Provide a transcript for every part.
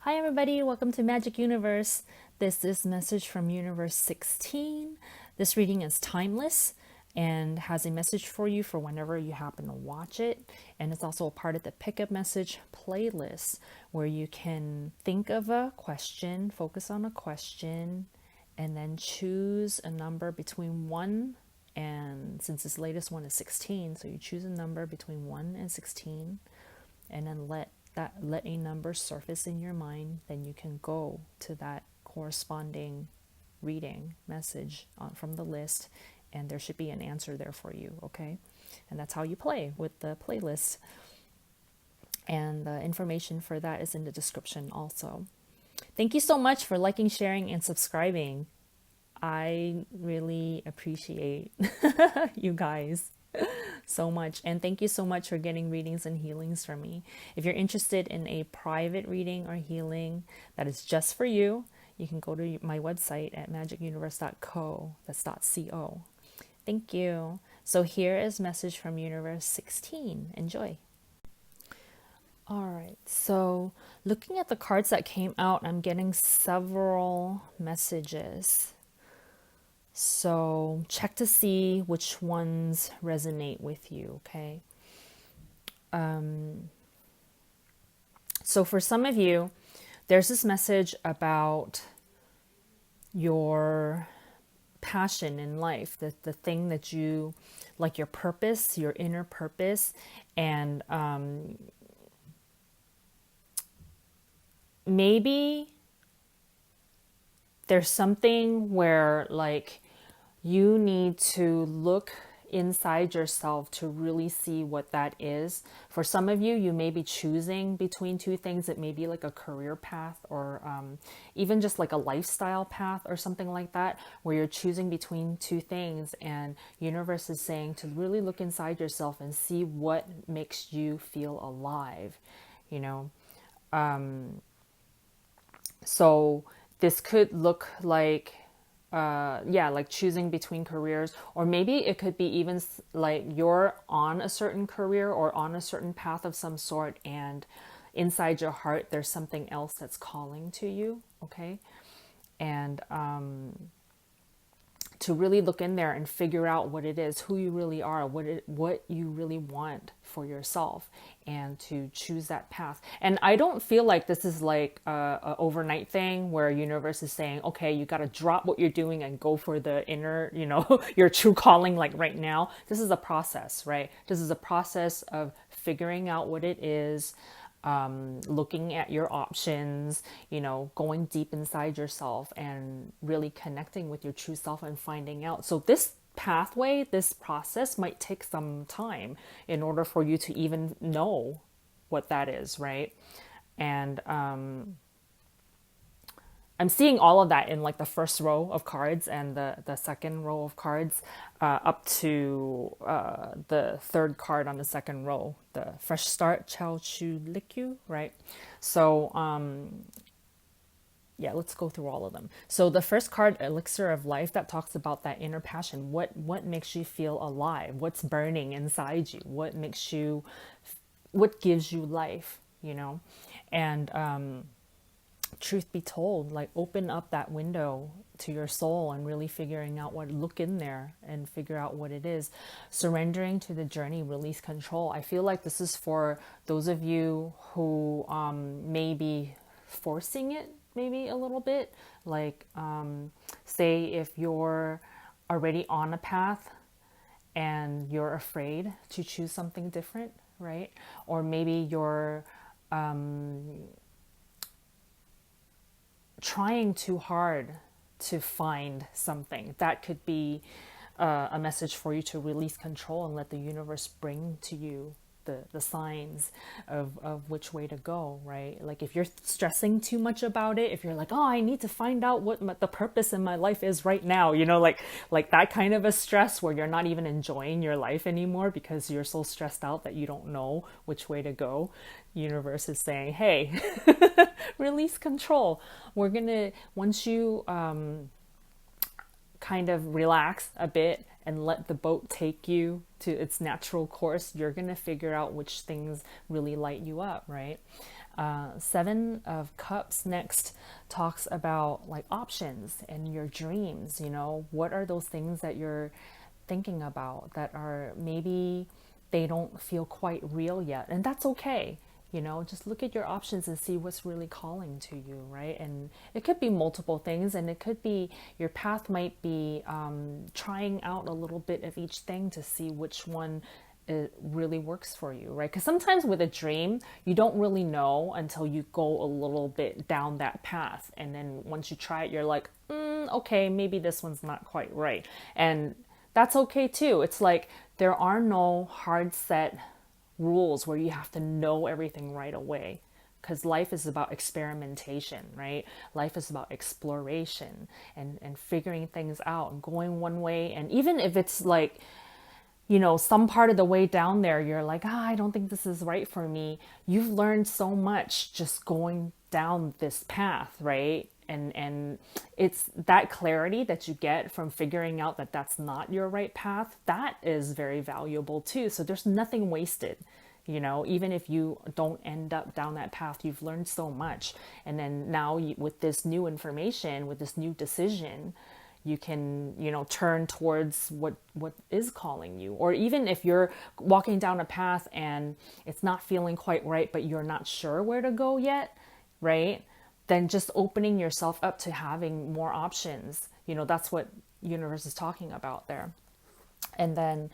Hi, everybody. Welcome to Magic Universe. This is Message from Universe 16. This reading is timeless and has a message for you for whenever you happen to watch it. And it's also a part of the Pickup Message playlist where you can think of a question, focus on a question, and then choose a number between 1 and, since this latest one is 16, so you choose a number between 1 and 16 and then let a number surface in your mind. Then you can go to that corresponding reading message from the list, and there should be an answer there for you. Okay, and that's how you play with the playlist, and the information for that is in the description also. Thank you so much for liking, sharing, and subscribing. I really appreciate you guys so much, and thank you so much for getting readings and healings from me. If you're interested in a private reading or healing that is just for you, you can go to my website at magicuniverse.co. That's .co. Thank you. So here is Message from Universe 16. Enjoy. All right, so looking at the cards that came out, I'm getting several messages. So check to see which ones resonate with you, okay? So for some of you, there's this message about your passion in life, the thing that you, like your purpose, your inner purpose, and maybe there's something where like you need to look inside yourself to really see what that is. For some of you, you may be choosing between two things. It may be like a career path or even just like a lifestyle path or something like that, where you're choosing between two things, and universe is saying to really look inside yourself and see what makes you feel alive, you know. So this could look like like choosing between careers, or maybe it could be even like you're on a certain career or on a certain path of some sort, and inside your heart there's something else that's calling to you, okay? And to really look in there and figure out what it is, who you really are, what you really want for yourself, and to choose that path. And I don't feel like this is like a overnight thing where universe is saying, okay, you got to drop what you're doing and go for the inner, your true calling, like right now. This is a process, right? This is a process of figuring out what it is, looking at your options, going deep inside yourself and really connecting with your true self and finding out. So this pathway, this process might take some time in order for you to even know what that is, right? And I'm seeing all of that in like the first row of cards and the second row of cards, up to the third card on the second row, the fresh start, Chao Chu Likyu, right? So yeah, let's go through all of them. So the first card, Elixir of Life, that talks about that inner passion. What makes you feel alive? What's burning inside you? What gives you life, And truth be told, like open up that window to your soul and really figuring out look in there and figure out what it is. Surrendering to the journey, release control. I feel like this is for those of you who may be forcing it maybe a little bit. Like say if you're already on a path and you're afraid to choose something different, right? Or maybe you're trying too hard to find something. That could be a message for you to release control and let the universe bring to you the signs of which way to go, right? Like if you're stressing too much about it, if you're like, oh, I need to find out what the purpose in my life is right now, like that kind of a stress where you're not even enjoying your life anymore because you're so stressed out that you don't know which way to go. Universe is saying, hey, release control. We're gonna, once you kind of relax a bit and let the boat take you to its natural course, you're going to figure out which things really light you up, right? Seven of Cups next talks about like options and your dreams. You know, what are those things that you're thinking about that are maybe they don't feel quite real yet? And that's okay. You know, just look at your options and see what's really calling to you, right? And it could be multiple things, and it could be your path might be trying out a little bit of each thing to see which one it really works for you, right? Because sometimes with a dream, you don't really know until you go a little bit down that path. And then once you try it, you're like, okay, maybe this one's not quite right. And that's okay too. It's like there are no hard set rules where you have to know everything right away. Because life is about experimentation, right? Life is about exploration and figuring things out and going one way. And even if it's like, you know, some part of the way down there, you're like, I don't think this is right for me. You've learned so much just going down this path, right? And it's that clarity that you get from figuring out that that's not your right path. That is very valuable too. So there's nothing wasted. You know, even if you don't end up down that path, you've learned so much. And then now with this new information, with this new decision, you can, you know, turn towards what is calling you. Or even if you're walking down a path and it's not feeling quite right, but you're not sure where to go yet, right? Then just opening yourself up to having more options. You know, that's what universe is talking about there. And then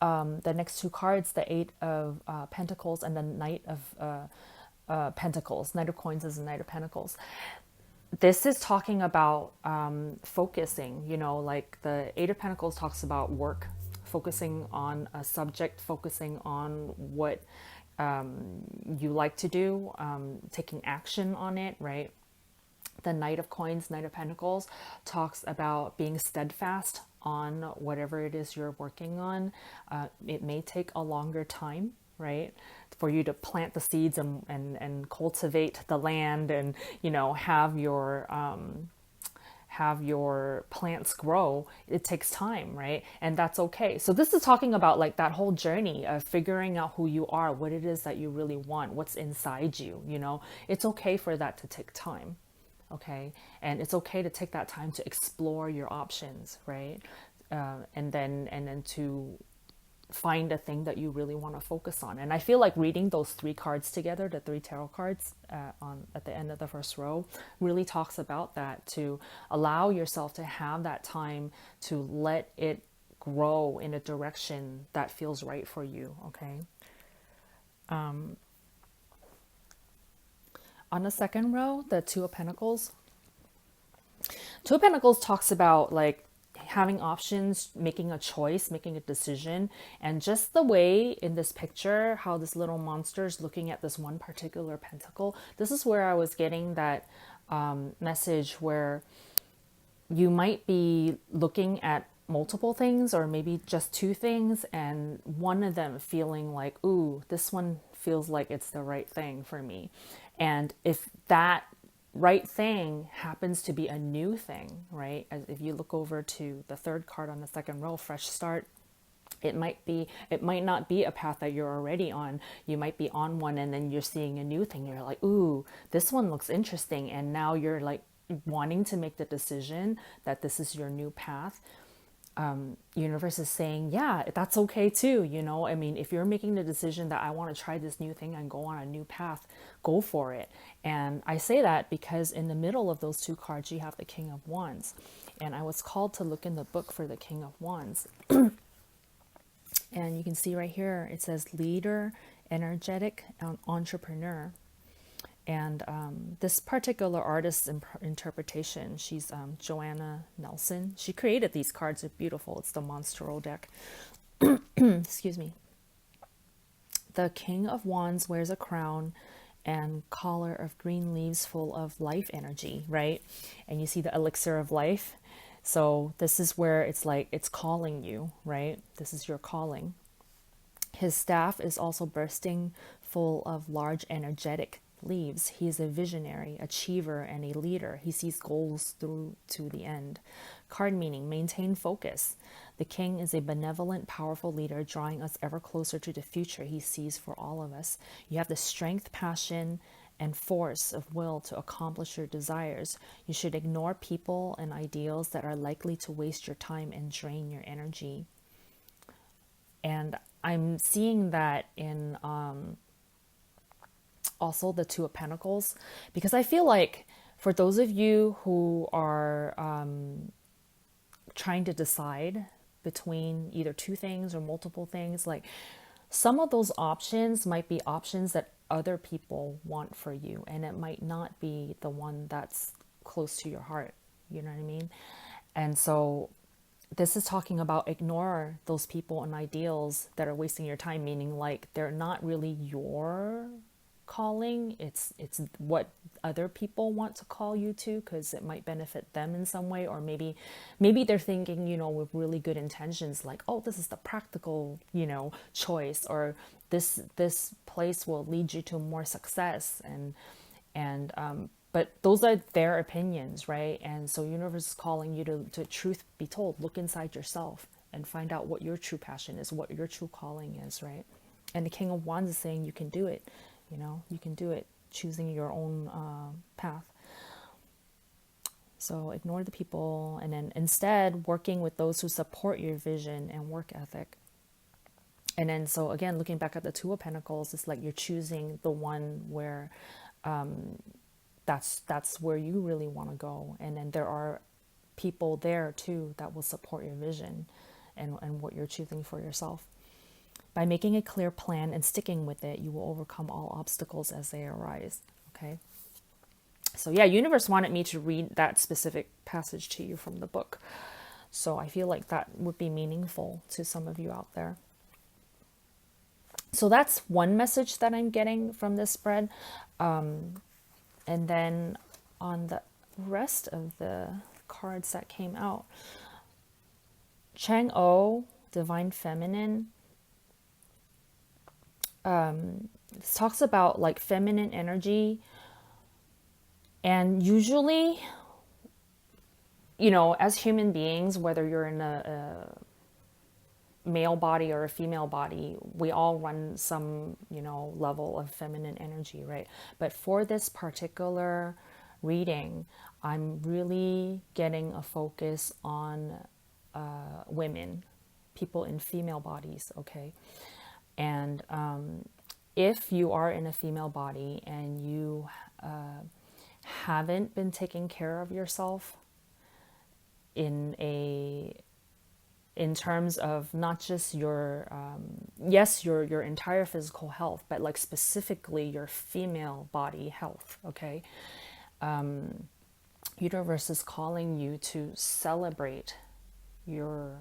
the next two cards, the Eight of Pentacles and the Knight of Pentacles. Knight of Coins is the Knight of Pentacles. This is talking about focusing, you know, like the Eight of Pentacles talks about work, focusing on a subject, focusing on what you like to do, taking action on it, right? The Knight of Coins, Knight of Pentacles talks about being steadfast on whatever it is you're working on. It may take a longer time, right, for you to plant the seeds and cultivate the land and, you know, have your plants grow. It takes time, right? And that's okay. So this is talking about like that whole journey of figuring out who you are, what it is that you really want, what's inside you, you know. It's okay for that to take time. Okay, and it's okay to take that time to explore your options, right? And then to find a thing that you really want to focus on. And I feel like reading those three cards together, the three tarot cards on at the end of the first row, really talks about that, to allow yourself to have that time to let it grow in a direction that feels right for you. Okay. On the second row, the Two of Pentacles. Two of Pentacles talks about like having options, making a choice, making a decision. And just the way in this picture, how this little monster is looking at this one particular pentacle, this is where I was getting that message where you might be looking at multiple things or maybe just two things, and one of them feeling like, ooh, this one feels like it's the right thing for me. And if that right thing happens to be a new thing, right? As if you look over to the third card on the second row, fresh start, it might not be a path that you're already on. You might be on one and then you're seeing a new thing. You're like, ooh, this one looks interesting. And now you're like wanting to make the decision that this is your new path. Universe is saying, yeah, that's okay too. You know, I mean, if you're making the decision that I want to try this new thing and go on a new path, go for it. And I say that because in the middle of those two cards, you have the King of Wands. And I was called to look in the book for the King of Wands. And you can see right here, it says leader, energetic, entrepreneur. And this particular artist's interpretation, she's Joanna Nelson. She created these cards. They're beautiful. It's the Monstro deck. Excuse me. The King of Wands wears a crown and collar of green leaves full of life energy, right? And you see the elixir of life. So this is where it's like it's calling you, right? This is your calling. His staff is also bursting full of large energetic leaves. He is a visionary, achiever, and a leader. He sees goals through to the end. Card meaning, maintain focus. The king is a benevolent, powerful leader, drawing us ever closer to the future he sees for all of us. You have the strength, passion, and force of will to accomplish your desires. You should ignore people and ideals that are likely to waste your time and drain your energy. And I'm seeing that in also the Two of Pentacles, because I feel like for those of you who are trying to decide between either two things or multiple things, like some of those options might be options that other people want for you, and it might not be the one that's close to your heart. You know what I mean? And so this is talking about ignore those people and ideals that are wasting your time, meaning like they're not really your calling. It's what other people want to call you to, because it might benefit them in some way, or maybe they're thinking, with really good intentions, like, oh, this is the practical, choice, or this place will lead you to more success, and but those are their opinions, right? And so universe is calling you to truth be told, look inside yourself and find out what your true passion is, what your true calling is, right? And the King of Wands is saying you can do it. You can do it, choosing your own path. So ignore the people, and then instead working with those who support your vision and work ethic. And then, so again, looking back at the Two of Pentacles, it's like you're choosing the one where that's where you really want to go. And then there are people there too that will support your vision and what you're choosing for yourself. By making a clear plan and sticking with it, you will overcome all obstacles as they arise. Okay. So yeah, universe wanted me to read that specific passage to you from the book. So I feel like that would be meaningful to some of you out there. So that's one message that I'm getting from this spread. And then on the rest of the cards that came out, Chang'o, Divine Feminine, this talks about like feminine energy. And usually, as human beings, whether you're in a male body or a female body, we all run some, level of feminine energy, right? But for this particular reading, I'm really getting a focus on women, people in female bodies, okay? And if you are in a female body and you haven't been taking care of yourself in terms of not just your your entire physical health, but like specifically your female body health, okay? Universe is calling you to celebrate your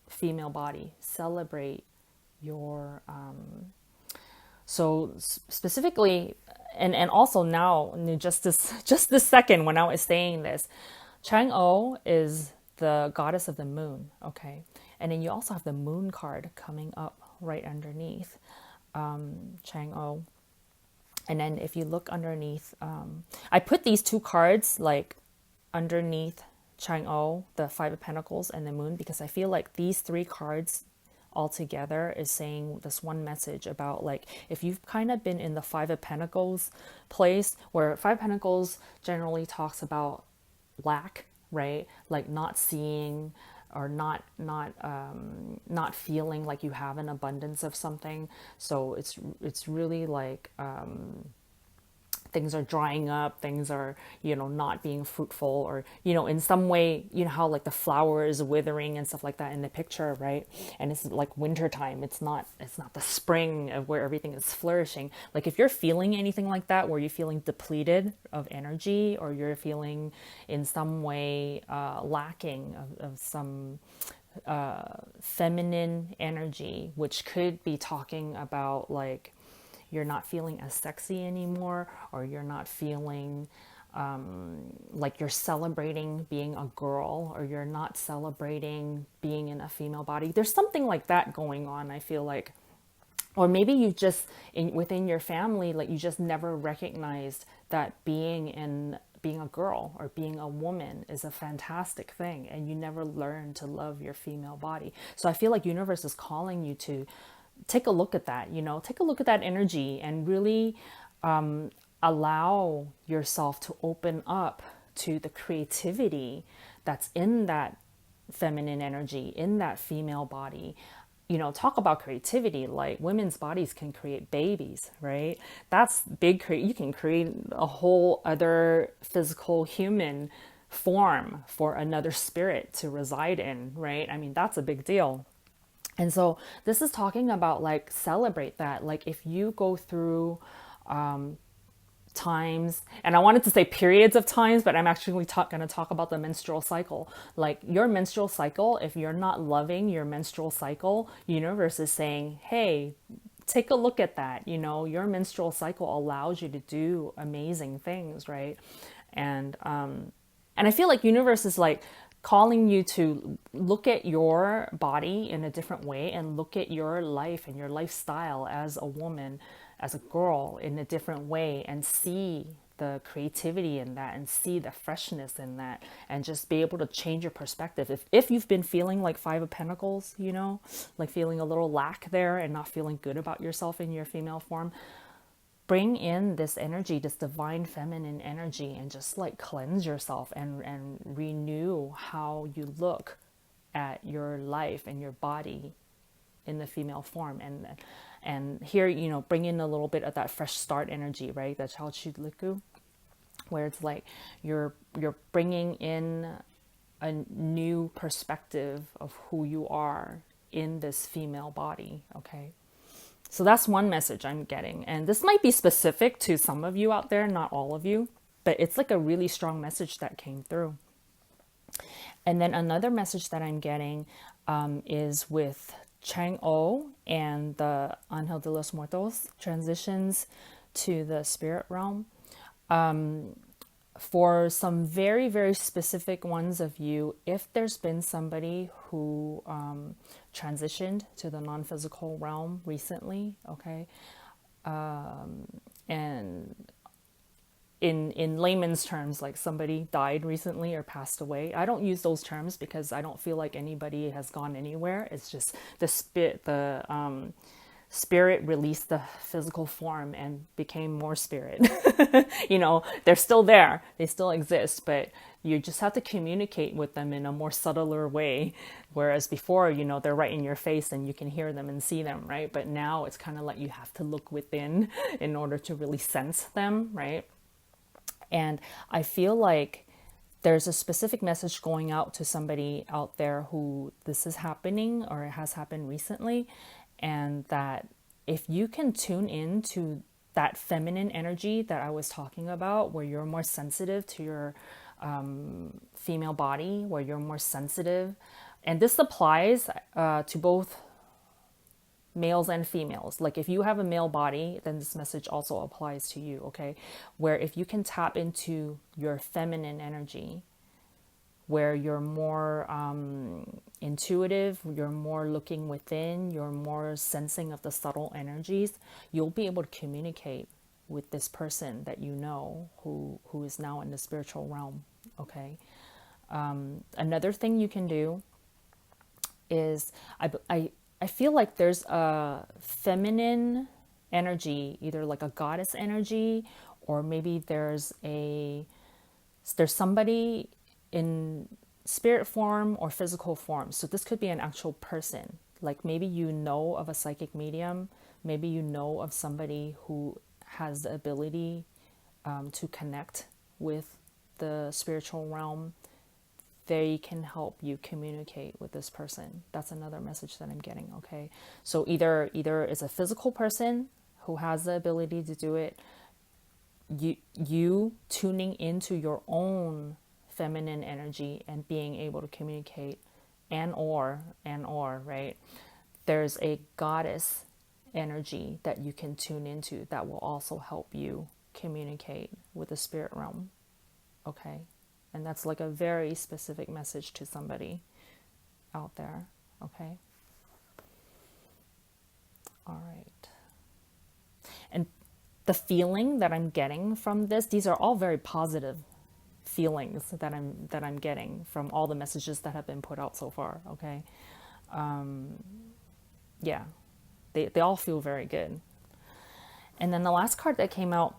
female body, celebrate your so specifically, and also now, just this second when I was saying this, Chang'o is the goddess of the moon, okay? And then you also have the moon card coming up right underneath Chang'o. And then if you look underneath, I put these two cards like underneath Chang'o, the Five of Pentacles and the moon, because I feel like these three cards all together is saying this one message about, like, if you've kind of been in the Five of Pentacles place, where Five of Pentacles generally talks about lack, right? Like not seeing or not feeling like you have an abundance of something. So it's really like things are drying up, things are, not being fruitful, or, in some way, how like the flower is withering and stuff like that in the picture, right? And it's like wintertime. It's not the spring of where everything is flourishing. Like if you're feeling anything like that, where you're feeling depleted of energy, or you're feeling in some way lacking of some feminine energy, which could be talking about like you're not feeling as sexy anymore, or you're not feeling like you're celebrating being a girl, or you're not celebrating being in a female body. There's something like that going on, I feel like. Or maybe you just, within your family, like you just never recognized that being a girl or being a woman is a fantastic thing, and you never learned to love your female body. So I feel like universe is calling you to take a look at that, take a look at that energy, and really allow yourself to open up to the creativity that's in that feminine energy, in that female body. You know, talk about creativity, like women's bodies can create babies, right? That's big. You can create a whole other physical human form for another spirit to reside in, right? I mean, that's a big deal. And so this is talking about like celebrate that. Like if you go through times, and I wanted to say periods of times, but I'm actually going to talk about the menstrual cycle. Like your menstrual cycle, if you're not loving your menstrual cycle, universe is saying, hey, take a look at that. You know, your menstrual cycle allows you to do amazing things, right? And I feel like universe is like calling you to look at your body in a different way and look at your life and your lifestyle as a woman, as a girl in a different way, and see the creativity in that and see the freshness in that, and just be able to change your perspective. If you've been feeling like Five of Pentacles, you know, like feeling a little lack there and not feeling good about yourself in your female form, bring in this energy, this divine feminine energy, and just like cleanse yourself and renew how you look at your life and your body in the female form. And here, you know, bring in a little bit of that fresh start energy, right? That Chao Chu Liku, where it's like you're bringing in a new perspective of who you are in this female body, okay? So that's one message I'm getting. And this might be specific to some of you out there, not all of you, but it's like a really strong message that came through. And then another message that I'm getting is with Chang'o and the Ángel de los Muertos transitions to the spirit realm. For some very, very specific ones of you, if there's been somebody who transitioned to the non-physical realm recently, okay, and in layman's terms, like somebody died recently or passed away. I don't use those terms because I don't feel like anybody has gone anywhere. It's just the spirit released the physical form and became more spirit. You know, they're still there, they still exist, but you just have to communicate with them in a more subtler way. Whereas before, you know, they're right in your face and you can hear them and see them, right? But now it's kind of like you have to look within in order to really sense them, right? And I feel like there's a specific message going out to somebody out there who this is happening or it has happened recently. And that if you can tune in to that feminine energy that I was talking about, where you're more sensitive to your female body, where you're more sensitive, and this applies to both males and females. Like if you have a male body, then this message also applies to you, okay? Where if you can tap into your feminine energy, where you're more intuitive, you're more looking within, you're more sensing of the subtle energies, you'll be able to communicate with this person that you know who is now in the spiritual realm, okay? Another thing you can do is, I feel like there's a feminine energy, either like a goddess energy, or maybe there's somebody in spirit form or physical form. So this could be an actual person. Like maybe you know of a psychic medium, maybe you know of somebody who has the ability to connect with the spiritual realm. They can help you communicate with this person. That's another message that I'm getting, okay? So either it's a physical person who has the ability to do it, you tuning into your own feminine energy and being able to communicate, and or, right? There's a goddess energy that you can tune into that will also help you communicate with the spirit realm, okay? And that's like a very specific message to somebody out there, okay? All right. And the feeling that I'm getting from this, these are all very positive feelings that I'm getting from all the messages that have been put out so far, okay? Yeah, they all feel very good. And then the last card that came out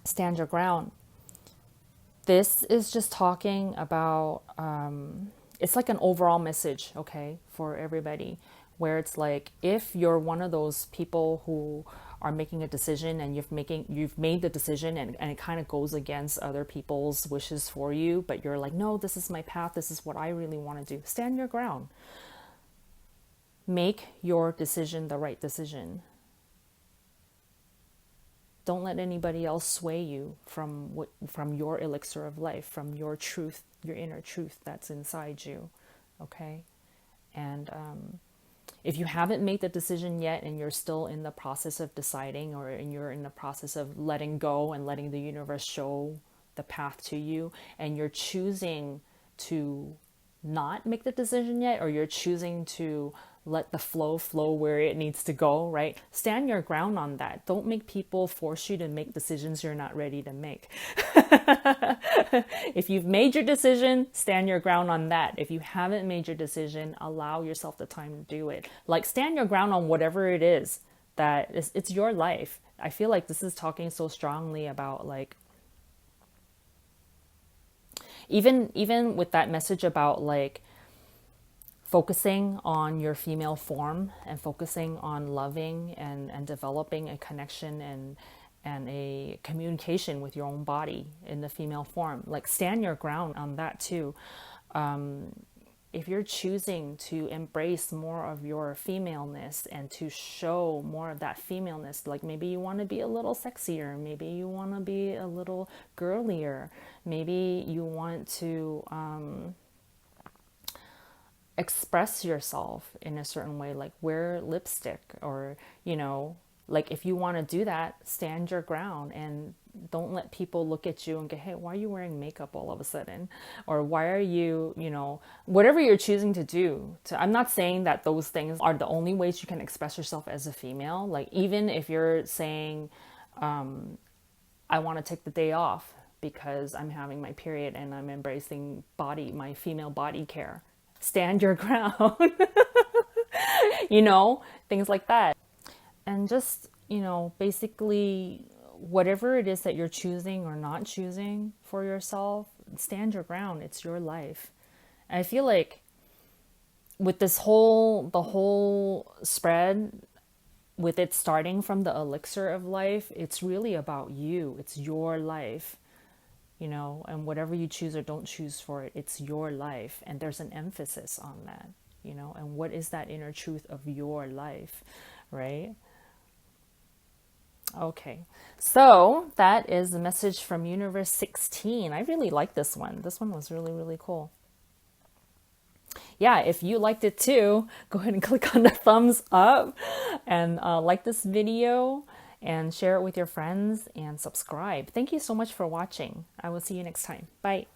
stand your ground. This is just talking about, it's like an overall message, okay, for everybody, where it's like, if you're one of those people who are making a decision and you've made the decision, and it kind of goes against other people's wishes for you, but you're like, no, this is my path, this is what I really want to do. Stand your ground. Make your decision the right decision. Don't let anybody else sway you from your elixir of life, from your truth, your inner truth that's inside you. Okay? And if you haven't made the decision yet and you're still in the process of deciding, or you're in the process of letting go and letting the universe show the path to you, and you're choosing to not make the decision yet, or you're choosing to let the flow where it needs to go, right? Stand your ground on that. Don't make people force you to make decisions you're not ready to make. If you've made your decision, stand your ground on that. If you haven't made your decision, allow yourself the time to do it. Like, stand your ground on whatever it is that it's your life. I feel like this is talking so strongly about, like, even with that message about, like, focusing on your female form and focusing on loving and developing a connection and a communication with your own body in the female form. Like, stand your ground on that too. If you're choosing to embrace more of your femaleness and to show more of that femaleness, like maybe you want to be a little sexier, maybe you want to be a little girlier, maybe you want to express yourself in a certain way, like wear lipstick, or, like, if you want to do that, stand your ground and don't let people look at you and go, hey, why are you wearing makeup all of a sudden? Or why are you, whatever you're choosing to do. I'm not saying that those things are the only ways you can express yourself as a female. Like, even if you're saying, I want to take the day off because I'm having my period and I'm embracing my female body care. Stand your ground, things like that. And just, basically, whatever it is that you're choosing or not choosing for yourself, stand your ground. It's your life. And I feel like with the whole spread, with it starting from the elixir of life, it's really about you. It's your life. And whatever you choose or don't choose for it, it's your life. And there's an emphasis on that, and what is that inner truth of your life, right? Okay, so that is the message from Universe 16. I really like this one. This one was really, really cool. Yeah, if you liked it too, go ahead and click on the thumbs up and like this video and share it with your friends and subscribe. Thank you so much for watching. I will see you next time. Bye.